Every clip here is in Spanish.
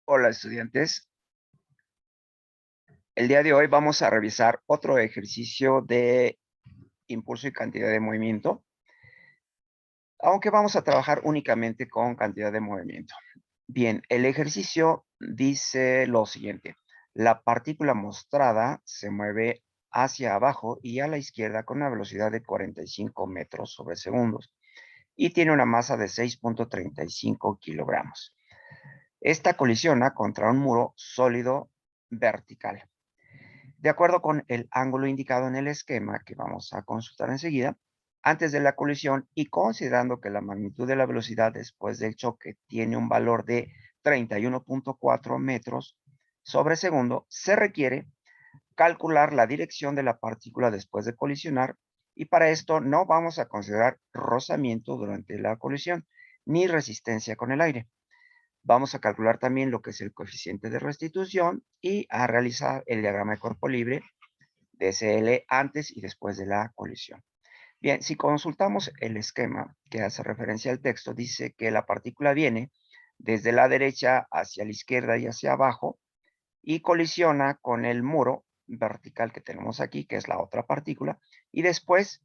Hola estudiantes, el día de hoy vamos a revisar otro ejercicio de impulso y cantidad de movimiento, aunque vamos a trabajar únicamente con cantidad de movimiento. Bien, el ejercicio dice lo siguiente: la partícula mostrada se mueve hacia abajo y a la izquierda con una velocidad de 45 metros sobre segundos y tiene una masa de 6.35 kilogramos. Esta colisiona contra un muro sólido vertical. De acuerdo con el ángulo indicado en el esquema que vamos a consultar enseguida, antes de la colisión y considerando que la magnitud de la velocidad después del choque tiene un valor de 31.4 metros sobre segundo, se requiere calcular la dirección de la partícula después de colisionar, y para esto no vamos a considerar rozamiento durante la colisión ni resistencia con el aire. Vamos a calcular también lo que es el coeficiente de restitución y a realizar el diagrama de cuerpo libre de SL antes y después de la colisión. Bien, si consultamos el esquema que hace referencia al texto, dice que la partícula viene desde la derecha hacia la izquierda y hacia abajo y colisiona con el muro vertical que tenemos aquí, que es la otra partícula, y después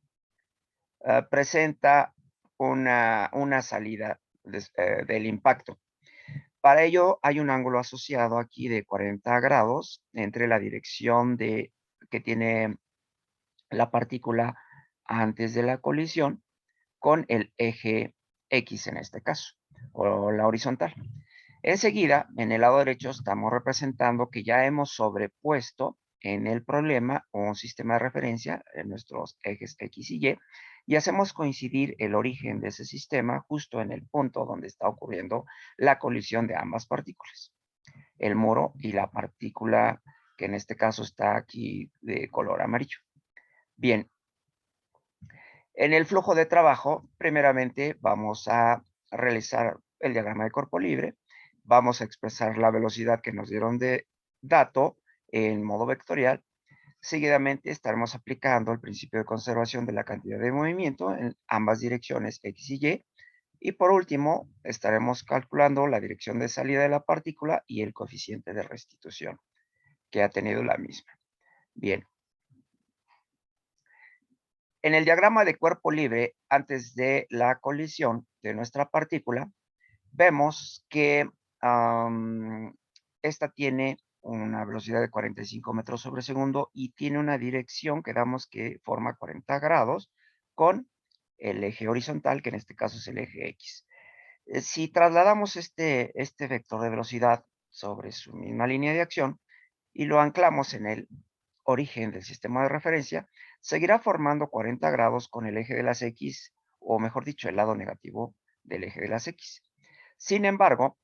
presenta una salida del impacto. Para ello hay un ángulo asociado aquí de 40 grados entre la dirección que tiene la partícula antes de la colisión con el eje X en este caso, o la horizontal. Enseguida, en el lado derecho estamos representando que ya hemos sobrepuesto en el problema un sistema de referencia en nuestros ejes X y hacemos coincidir el origen de ese sistema justo en el punto donde está ocurriendo la colisión de ambas partículas, el muro y la partícula que en este caso está aquí de color amarillo. Bien, en el flujo de trabajo, primeramente vamos a realizar el diagrama de cuerpo libre, vamos a expresar la velocidad que nos dieron de dato en modo vectorial. Seguidamente estaremos aplicando el principio de conservación de la cantidad de movimiento en ambas direcciones X y Y. Y por último, estaremos calculando la dirección de salida de la partícula y el coeficiente de restitución que ha tenido la misma. Bien, en el diagrama de cuerpo libre, antes de la colisión de nuestra partícula, vemos que esta tiene una velocidad de 45 metros sobre segundo y tiene una dirección que damos que forma 40 grados con el eje horizontal, que en este caso es el eje X. Si trasladamos este vector de velocidad sobre su misma línea de acción y lo anclamos en el origen del sistema de referencia, seguirá formando 40 grados con el eje de las X, o mejor dicho, el lado negativo del eje de las X. Sin embargo,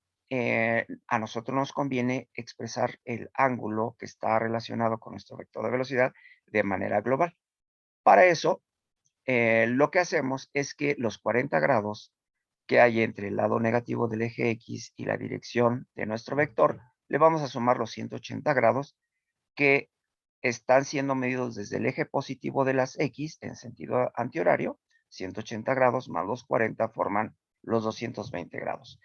a nosotros nos conviene expresar el ángulo que está relacionado con nuestro vector de velocidad de manera global. Para eso, lo que hacemos es que los 40 grados que hay entre el lado negativo del eje X y la dirección de nuestro vector, le vamos a sumar los 180 grados que están siendo medidos desde el eje positivo de las X en sentido antihorario. 180 grados más los 40 forman los 220 grados.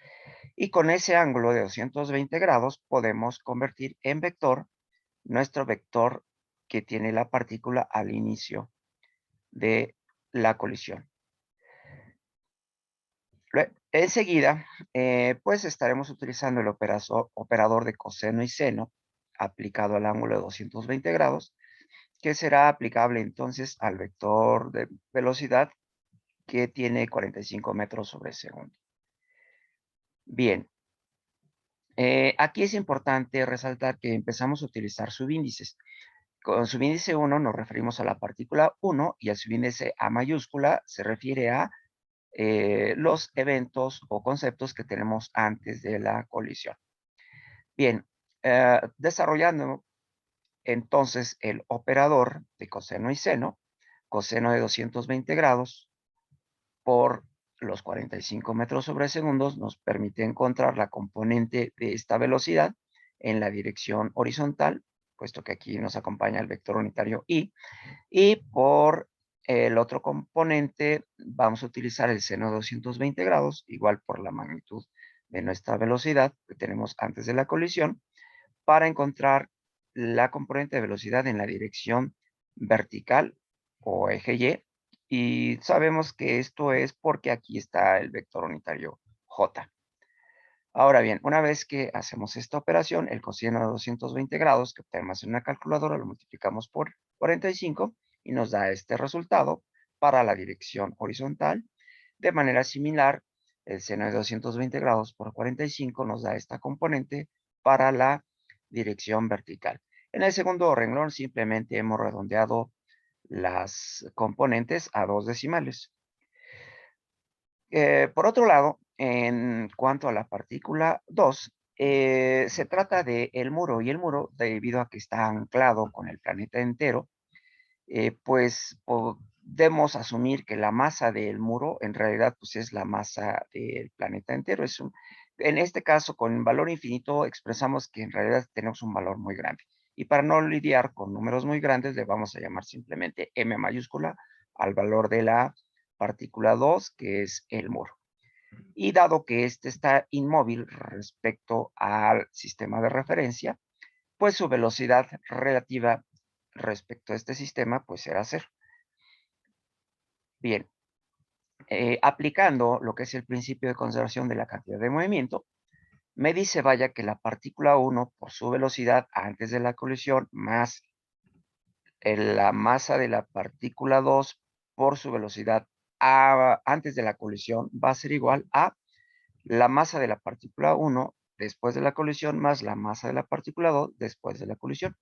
Y con ese ángulo de 220 grados podemos convertir en vector nuestro vector que tiene la partícula al inicio de la colisión. Enseguida, pues estaremos utilizando el operador de coseno y seno aplicado al ángulo de 220 grados, que será aplicable entonces al vector de velocidad que tiene 45 metros sobre segundo. Bien, aquí es importante resaltar que empezamos a utilizar subíndices. Con subíndice 1 nos referimos a la partícula 1 y el subíndice A mayúscula se refiere a los eventos o conceptos que tenemos antes de la colisión. Bien, desarrollando entonces el operador de coseno y seno, coseno de 220 grados por los 45 metros sobre segundos nos permite encontrar la componente de esta velocidad en la dirección horizontal, puesto que aquí nos acompaña el vector unitario y por el otro componente vamos a utilizar el seno de 220 grados, igual por la magnitud de nuestra velocidad que tenemos antes de la colisión para encontrar la componente de velocidad en la dirección vertical o eje Y. Y sabemos que esto es porque aquí está el vector unitario J. Ahora bien, una vez que hacemos esta operación, el coseno de 220 grados que obtenemos en una calculadora lo multiplicamos por 45 y nos da este resultado para la dirección horizontal. De manera similar, el seno de 220 grados por 45 nos da esta componente para la dirección vertical. En el segundo renglón simplemente hemos redondeado las componentes a 2 decimales. Por otro lado, en cuanto a la partícula 2, se trata del muro, y el muro, debido a que está anclado con el planeta entero, pues podemos asumir que la masa del muro en realidad pues es la masa del planeta entero. En este caso, con valor infinito, expresamos que en realidad tenemos un valor muy grande. Y para no lidiar con números muy grandes, le vamos a llamar simplemente M mayúscula al valor de la partícula 2, que es el muro. Y dado que este está inmóvil respecto al sistema de referencia, pues su velocidad relativa respecto a este sistema, pues será cero. Bien, aplicando lo que es el principio de conservación de la cantidad de movimiento, me dice, vaya, que la partícula 1, por su velocidad antes de la colisión, más la masa de la partícula 2 por su velocidad antes de la colisión, va a ser igual a la masa de la partícula 1 después de la colisión más la masa de la partícula 2 después de la colisión.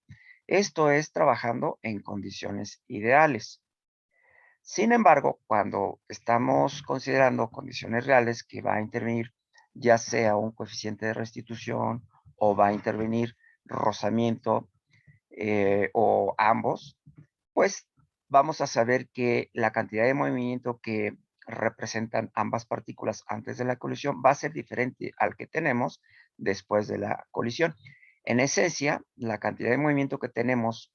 Esto es trabajando en condiciones ideales. Sin embargo, cuando estamos considerando condiciones reales que va a intervenir ya sea un coeficiente de restitución o va a intervenir rozamiento o ambos, pues vamos a saber que la cantidad de movimiento que representan ambas partículas antes de la colisión va a ser diferente al que tenemos después de la colisión. En esencia, la cantidad de movimiento que tenemos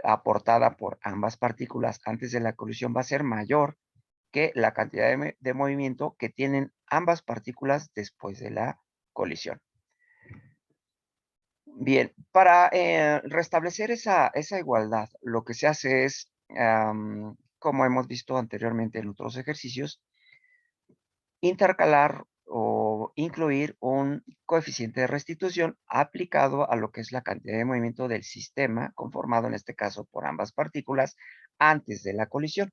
aportada por ambas partículas antes de la colisión va a ser mayor que la cantidad de movimiento que tienen ambas partículas después de la colisión. Bien, para restablecer esa igualdad, lo que se hace es, como hemos visto anteriormente en otros ejercicios, intercalar o incluir un coeficiente de restitución aplicado a lo que es la cantidad de movimiento del sistema, conformado en este caso por ambas partículas, antes de la colisión.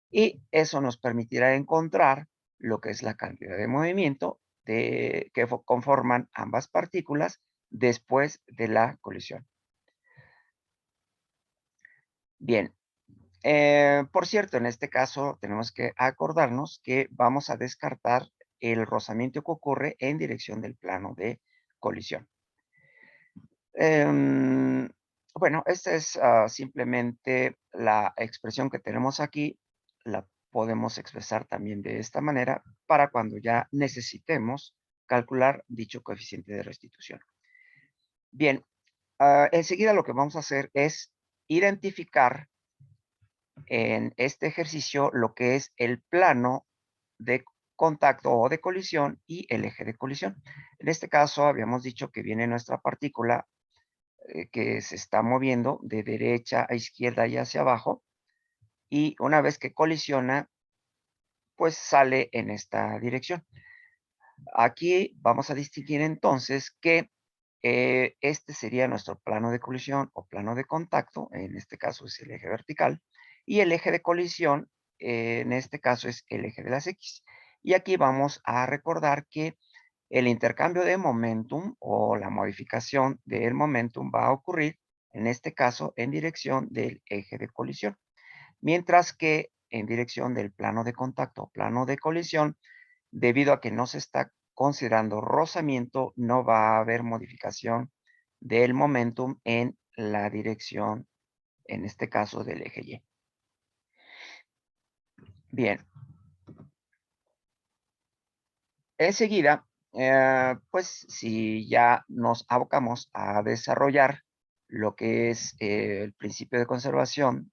Y eso nos permitirá encontrar lo que es la cantidad de movimiento que conforman ambas partículas después de la colisión. Bien, por cierto, en este caso tenemos que acordarnos que vamos a descartar el rozamiento que ocurre en dirección del plano de colisión. Bueno, esta es simplemente la expresión que tenemos aquí. La podemos expresar también de esta manera para cuando ya necesitemos calcular dicho coeficiente de restitución. Bien, enseguida lo que vamos a hacer es identificar en este ejercicio lo que es el plano de contacto o de colisión y el eje de colisión. En este caso habíamos dicho que viene nuestra partícula que se está moviendo de derecha a izquierda y hacia abajo, y una vez que colisiona, pues sale en esta dirección. Aquí vamos a distinguir entonces que este sería nuestro plano de colisión o plano de contacto, en este caso es el eje vertical, y el eje de colisión, en este caso es el eje de las X. Y aquí vamos a recordar que el intercambio de momentum o la modificación del momentum va a ocurrir, en este caso, en dirección del eje de colisión, mientras que en dirección del plano de contacto o plano de colisión, debido a que no se está considerando rozamiento, no va a haber modificación del momentum en la dirección, en este caso, del eje Y. Bien. Enseguida, pues si ya nos abocamos a desarrollar lo que es el principio de conservación